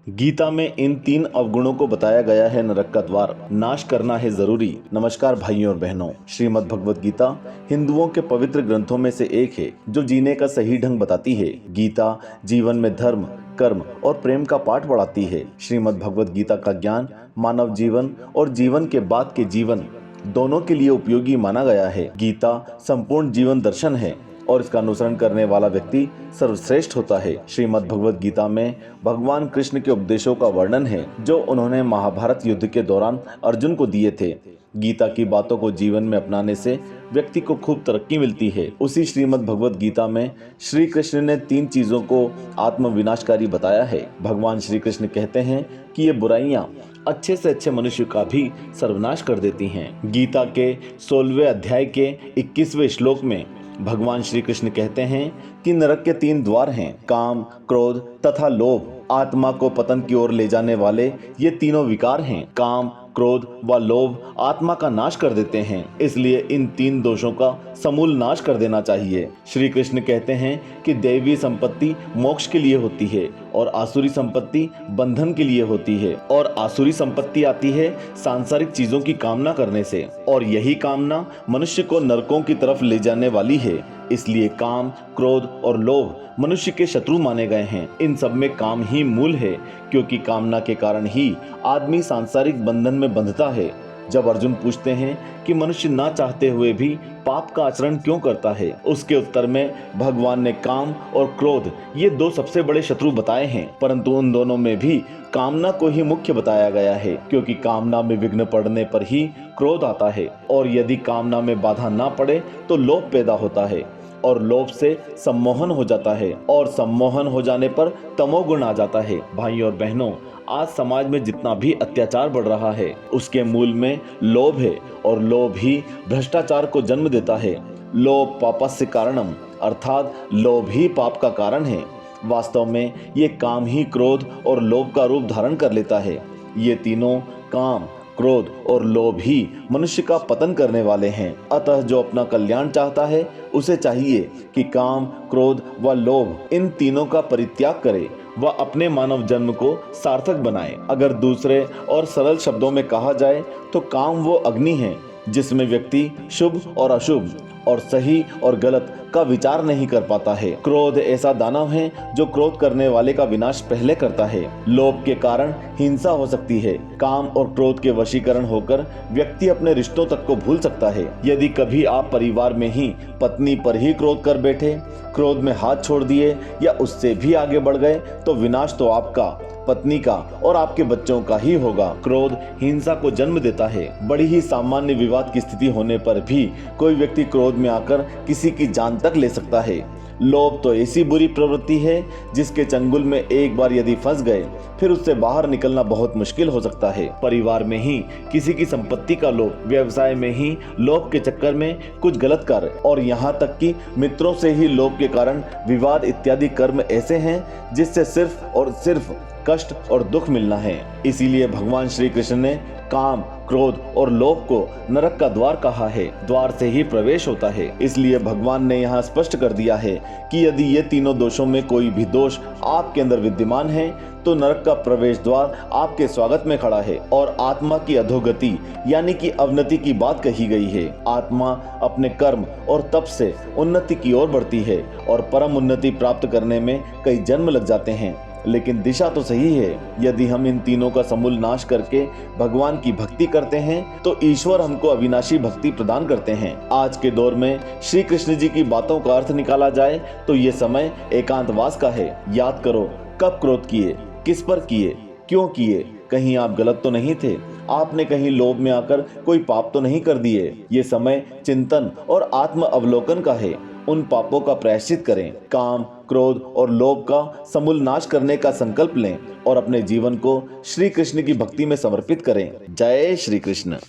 गीता में इन 3 अवगुणों को बताया गया है नरक का द्वार, नाश करना है जरूरी। नमस्कार भाइयों और बहनों, श्रीमद् भगवत गीता हिंदुओं के पवित्र ग्रंथों में से एक है जो जीने का सही ढंग बताती है। गीता जीवन में धर्म, कर्म और प्रेम का पाठ पढ़ाती है। श्रीमद् भगवत गीता का ज्ञान मानव जीवन और जीवन के बाद के जीवन दोनों के लिए उपयोगी माना गया है। गीता संपूर्ण जीवन दर्शन है और इसका अनुसरण करने वाला व्यक्ति सर्वश्रेष्ठ होता है। श्रीमद् भगवत गीता में भगवान कृष्ण के उपदेशों का वर्णन है जो उन्होंने महाभारत युद्ध के दौरान अर्जुन को दिए थे। गीता की बातों को जीवन में अपनाने से व्यक्ति को खूब तरक्की मिलती है। उसी श्रीमद् भगवत गीता में श्री कृष्ण ने 3 चीजों को आत्म विनाशकारी बताया है। भगवान श्री कृष्ण कहते हैं कि ये बुराइयां अच्छे से अच्छे मनुष्य का भी सर्वनाश कर देती हैं। गीता के 16वें अध्याय के 21वें श्लोक में भगवान श्री कृष्ण कहते हैं कि नरक के 3 द्वार हैं, काम, क्रोध तथा लोभ। आत्मा को पतन की ओर ले जाने वाले ये तीनों विकार हैं। काम, क्रोध व लोभ आत्मा का नाश कर देते हैं, इसलिए इन 3 दोषों का समूल नाश कर देना चाहिए। श्री कृष्ण कहते हैं कि दैवी संपत्ति मोक्ष के लिए होती है और आसुरी संपत्ति बंधन के लिए होती है। और आसुरी संपत्ति आती है सांसारिक चीजों की कामना करने से, और यही कामना मनुष्य को नरकों की तरफ ले जाने वाली है। इसलिए काम, क्रोध और लोभ मनुष्य के शत्रु माने गए हैं। इन सब में काम ही मूल है, क्योंकि कामना के कारण ही आदमी सांसारिक बंधन में बंधता है। जब अर्जुन पूछते हैं कि मनुष्य ना चाहते हुए भी पाप का आचरण क्यों करता है, उसके उत्तर में भगवान ने काम और क्रोध ये 2 सबसे बड़े शत्रु बताए हैं, परंतु उन दोनों में भी कामना को ही मुख्य बताया गया है, क्योंकि कामना में विघ्न पड़ने पर ही क्रोध आता है, और यदि कामना में बाधा ना पड़े तो लोभ पैदा होता है, और लोभ से सम्मोहन हो जाता है, और सम्मोहन हो जाने पर तमोगुण आ जाता है। भाइयों और बहनों, आज समाज में जितना भी अत्याचार बढ़ रहा है उसके मूल में लोभ है, और लोभ ही भ्रष्टाचार को जन्म देता है। लोभ पापस्य कारणम, अर्थात लोभ ही पाप का कारण है। वास्तव में ये काम ही क्रोध और लोभ का रूप धारण कर लेता है। ये तीनों काम, क्रोध और लोभ ही मनुष्य का पतन करने वाले हैं। अतः जो अपना कल्याण चाहता है उसे चाहिए कि काम, क्रोध व लोभ इन तीनों का परित्याग करे व अपने मानव जन्म को सार्थक बनाए। अगर दूसरे और सरल शब्दों में कहा जाए तो काम वो अग्नि है जिसमें व्यक्ति शुभ और अशुभ और सही और गलत का विचार नहीं कर पाता है। क्रोध ऐसा दानव है जो क्रोध करने वाले का विनाश पहले करता है। लोभ के कारण हिंसा हो सकती है। काम और क्रोध के वशीकरण होकर व्यक्ति अपने रिश्तों तक को भूल सकता है। यदि कभी आप परिवार में ही पत्नी पर ही क्रोध कर बैठे, क्रोध में हाथ छोड़ दिए या उससे भी आगे बढ़ गए तो विनाश तो आपका, पत्नी का और आपके बच्चों का ही होगा। क्रोध हिंसा को जन्म देता है। बड़ी ही सामान्य विवाद की स्थिति होने पर भी कोई व्यक्ति क्रोध में आकर किसी की जान तक ले सकता है। लोभ तो ऐसी बुरी प्रवृत्ति है जिसके चंगुल में एक बार यदि फंस गए फिर उससे बाहर निकलना बहुत मुश्किल हो सकता है। परिवार में ही किसी की संपत्ति का लोभ, व्यवसाय में ही लोभ के चक्कर में कुछ गलत कार्य, और यहाँ तक कि मित्रों से ही लोभ के कारण विवाद इत्यादि कर्म ऐसे हैं जिससे सिर्फ और सिर्फ कष्ट और दुख मिलना है। इसीलिए भगवान श्री कृष्ण ने काम, क्रोध और लोभ को नरक का द्वार कहा है। द्वार से ही प्रवेश होता है। इसलिए भगवान ने यहाँ स्पष्ट कर दिया है कि यदि ये तीनों दोषों में कोई भी दोष आपके अंदर विद्यमान है तो नरक का प्रवेश द्वार आपके स्वागत में खड़ा है, और आत्मा की अधोगति यानी कि अवनति की बात कही गई है। आत्मा अपने कर्म और तप से उन्नति की ओर बढ़ती है, और परम उन्नति प्राप्त करने में कई जन्म लग जाते हैं, लेकिन दिशा तो सही है। यदि हम इन तीनों का समूल नाश करके भगवान की भक्ति करते हैं तो ईश्वर हमको अविनाशी भक्ति प्रदान करते हैं। आज के दौर में श्री कृष्ण जी की बातों का अर्थ निकाला जाए तो ये समय एकांतवास का है। याद करो, कब क्रोध किए, किस पर किए, क्यों किए, कहीं आप गलत तो नहीं थे, आपने कहीं लोभ में आकर कोई पाप तो नहीं कर दिए। ये समय चिंतन और आत्म अवलोकन का है। उन पापों का प्रायश्चित करें, काम, क्रोध और लोभ का समूल नाश करने का संकल्प लें और अपने जीवन को श्री कृष्ण की भक्ति में समर्पित करें। जय श्री कृष्ण।